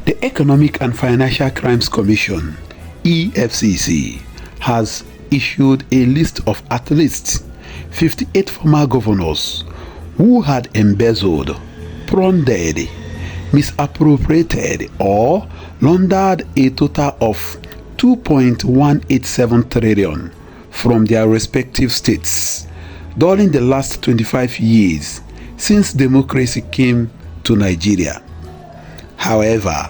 The Economic and Financial Crimes Commission, EFCC, has issued a list of at least 58 former governors who had embezzled, plundered, misappropriated, or laundered a total of 2.187 trillion from their respective states during the last 25 years since democracy came to Nigeria. However,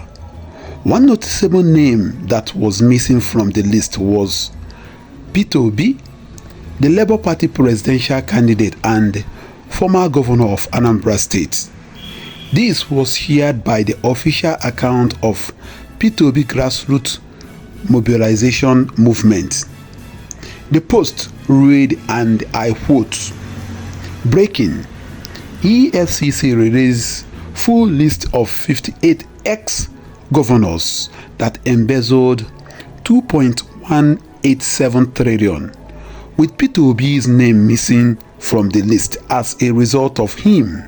one noticeable name that was missing from the list was Peter Obi, the Labour Party presidential candidate and former governor of Anambra State. This was shared by the official account of Peter Obi Grassroots Mobilization Movement. The post read, and I quote, "Breaking: EFCC released full list of 58 ex-governors that embezzled 2.187 trillion, with Peter Obi's name missing from the list as a result of him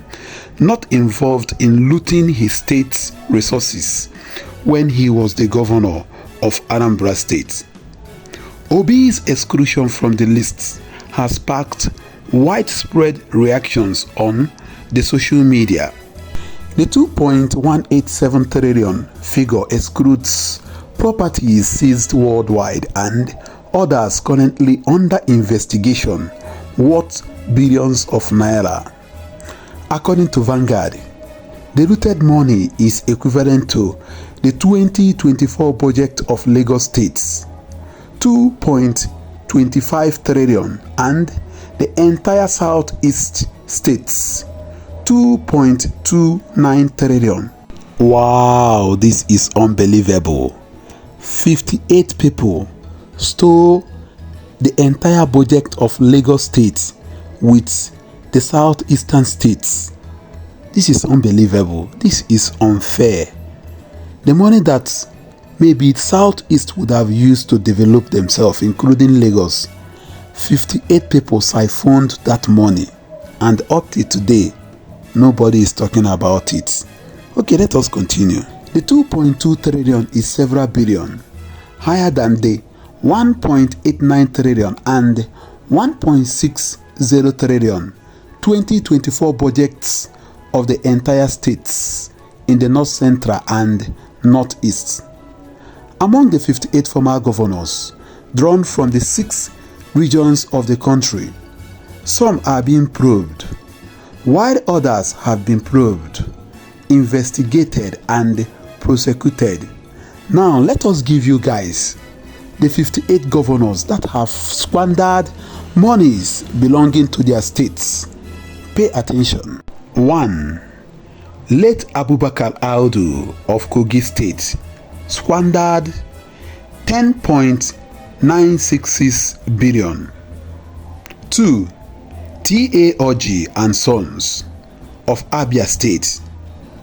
not involved in looting his state's resources when he was the governor of Anambra State." Obi's exclusion from the list has sparked widespread reactions on the social media. The 2.187 trillion figure excludes properties seized worldwide and others currently under investigation worth billions of naira. According to Vanguard, the looted money is equivalent to the 2024 budget of Lagos State's 2.25 trillion and the entire Southeast states 2.29 trillion. Wow, this is unbelievable. 58 people stole the entire budget of Lagos State with the southeastern states. This is unbelievable. This is unfair. The money that maybe Southeast would have used to develop themselves, including Lagos, 58 people siphoned that money, and up to today, nobody is talking about it. Okay, let us continue. The 2.2 trillion is several billion, higher than the 1.89 trillion and 1.60 trillion 2024 budgets of the entire states in the North Central and Northeast. Among the 58 former governors drawn from the 6 regions of the country, some are being probed, while others have been probed, investigated, and prosecuted. Now, let us give you guys the 58 governors that have squandered monies belonging to their states. Pay attention. 1. Late Abubakar Audu of Kogi State squandered 10.966 billion. 2. T.A. Orji and Sons of Abia State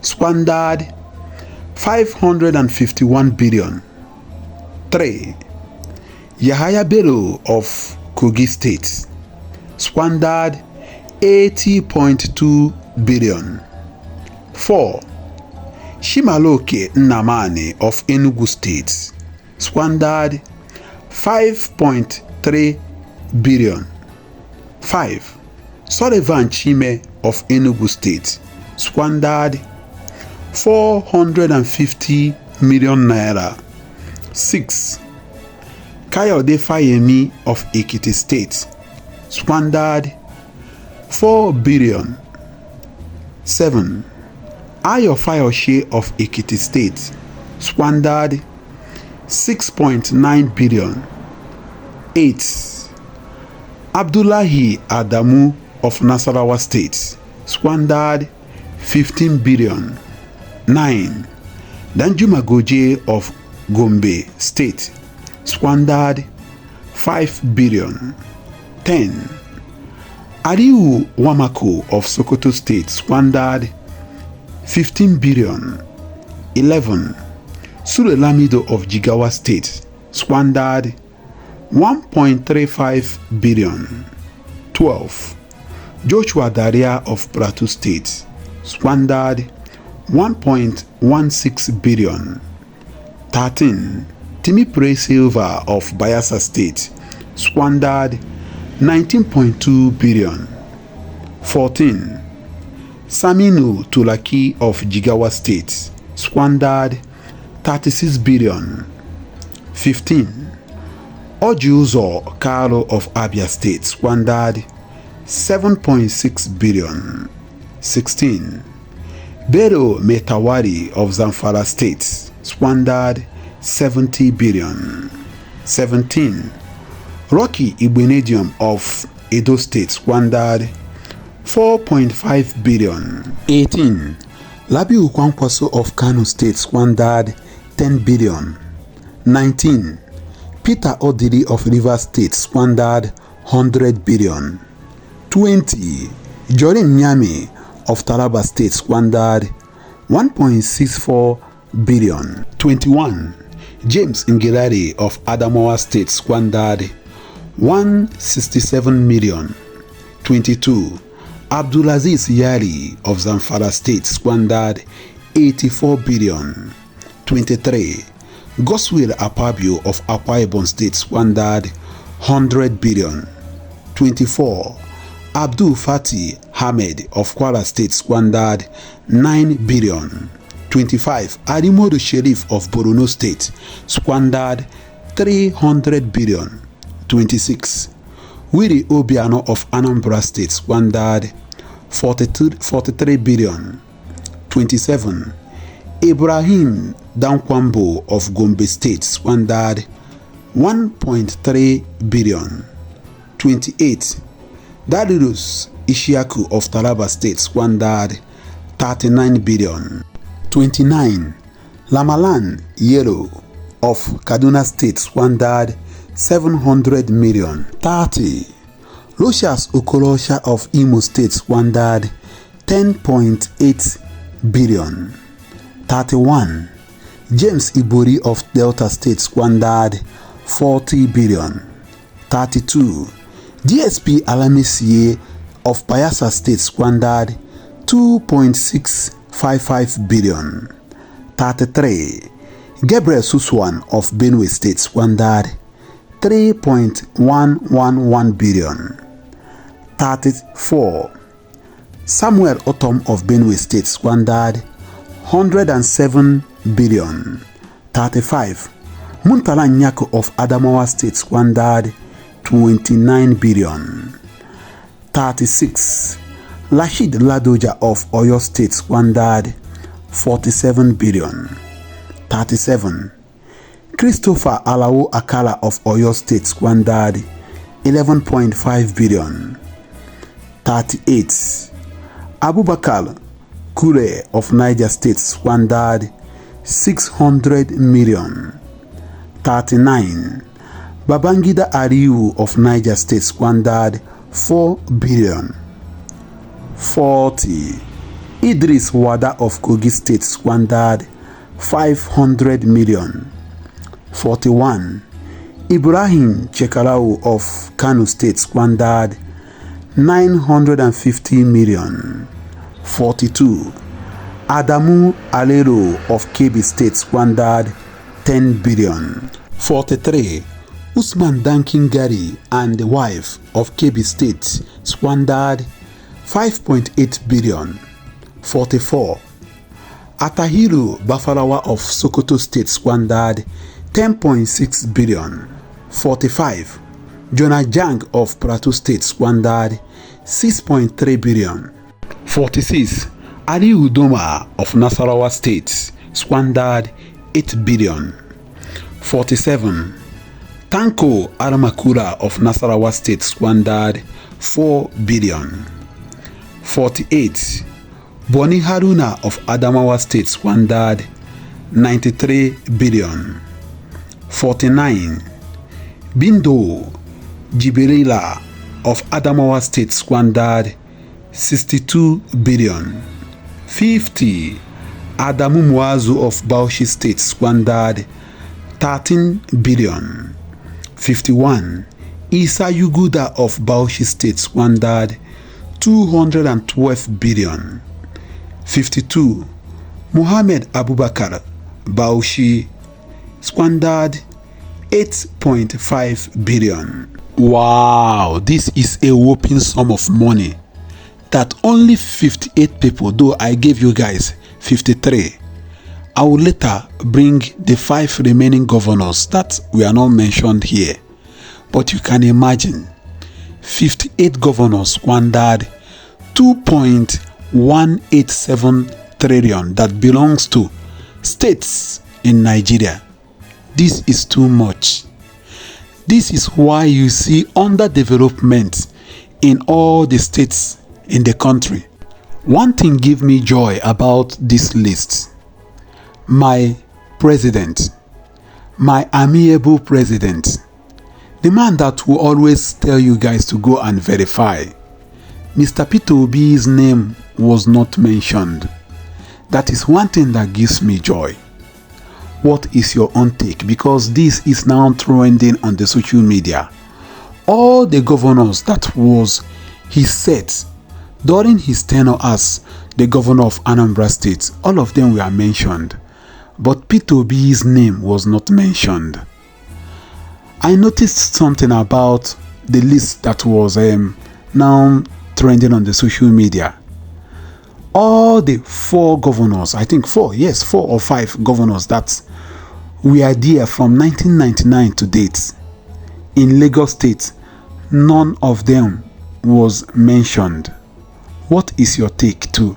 squandered 551 billion. 3. Yahaya Bello of Kogi State squandered 80.2 billion. 4. Shimaloke Nnamani of Enugu State squandered 5.3 billion. 5. Sullivan Chime of Enugu State squandered 450 million naira. 6. Kayode Fayemi of Ekiti State squandered 4 billion. 7. Ayo Fayoshe of Ekiti State squandered 6.9 billion. 8. Abdullahi Adamu of Nasarawa State squandered 15 billion. 9. Danjuma Goje of Gombe State squandered 5 billion. 10. Ariu Wamako of Sokoto State squandered 15 billion. 11. Sule Lamido of Jigawa State squandered 1.35 billion. 12. Joshua Dariye of Plateau State squandered 1.16 billion. 13. Timipre Silva of Bayelsa State squandered 19.2 billion. 14. Saminu Tulaki of Jigawa State squandered 36 billion. 15. Orji Uzor Kalu of Abia State squandered 7.6 billion. 16. Bello Metawari of Zamfara State squandered 70 billion. 17. Rocky Igbenedium of Edo State squandered 4.5 billion. 18. Labi Ukwankwaso of Kano State squandered 10 billion. 19. Peter Odili of Rivers State squandered 100 billion. 20. Jordan Nyame of Taraba State squandered 1.64 billion. 21. James Ngilari of Adamawa State squandered 167 million. 22. Abdulaziz Yari of Zamfara State squandered 84 billion. 23. Goswill Apabio of Akwa Ibom State squandered 100 billion. 24. Abdul Fatih Ahmed of Kwara State squandered 9 billion. 25. Adimodu Sheriff of Borno State squandered 300 billion. 26. Wiri Obiano of Anambra State squandered 43 billion. 27. Ibrahim Dankwambo of Gombe State squandered 1.3 billion. 28. Darius Ishiaku of Taraba State squandered 39 billion. 29. Lamalan Yero of Kaduna State squandered 700 million. 30. Lucius Okolosha of Imo State squandered 10.8 billion. 31. James Ibori of Delta State squandered 40 billion. 32. DSP Alamisie of Bayelsa State squandered 2.655 billion. 33. Gabriel Suswan of Benue State squandered 3.111 billion. 34. Samuel Otom of Benue State squandered 107 billion. 35. Muntala Nyako of Adamawa State squandered 29 billion. 36. Rashid Ladoja of Oyo State squandered 47 billion. 37. Christopher Alao-Akala of Oyo State squandered 11.5 billion. 38. Abubakar Kure of Niger State squandered 600 million. 39. Babangida Ariu of Niger State squandered 4 billion. 40. Idris Wada of Kogi State squandered 500 million. 41. Ibrahim Chekarau of Kano State squandered 950 million. 42. Adamu Alero of Kebbi State squandered 10 billion. 43. Usman Dankin Gari and the wife of Kebbi State squandered 5.8 billion. 44. Atahiru Bafarawa of Sokoto State squandered 10.6 billion. 45. Jonah Jang of Plateau State squandered 6.3 billion. 46. Ali Udoma of Nasarawa State squandered 8 billion. 47. Tanko Aramakura of Nasarawa State squandered 4 billion. 48. Boni Haruna of Adamawa State squandered 93 billion. 49. Bindo Jibrila of Adamawa State squandered 62 billion. 50. Adamu Muazu of Bauchi State squandered 13 billion. 51. Isa Yuguda of Bauchi State squandered 212 billion. 52. Mohammed Abubakar Bauchi squandered 8.5 billion. Wow, this is a whopping sum of money that only 58 people, though I gave you guys 53. I will later bring the 5 remaining governors that we are not mentioned here. But you can imagine, 58 governors squandered 2.187 trillion that belongs to states in Nigeria. This is too much. This is why you see underdevelopment in all the states in the country. One thing gives me joy about this list. My president, my amiable president, the man that will always tell you guys to go and verify, Mr. Peter Obi's name was not mentioned. That is one thing that gives me joy. What is your own take? Because this is now trending on the social media. All the governors that was he set during his tenure as the governor of Anambra State, all of them were mentioned. But Peter Obi's name was not mentioned. I noticed something about the list that was now trending on the social media. All the 4 governors, I think 4 or 5 governors that were there from 1999 to date in Lagos State, none of them was mentioned. What is your take too?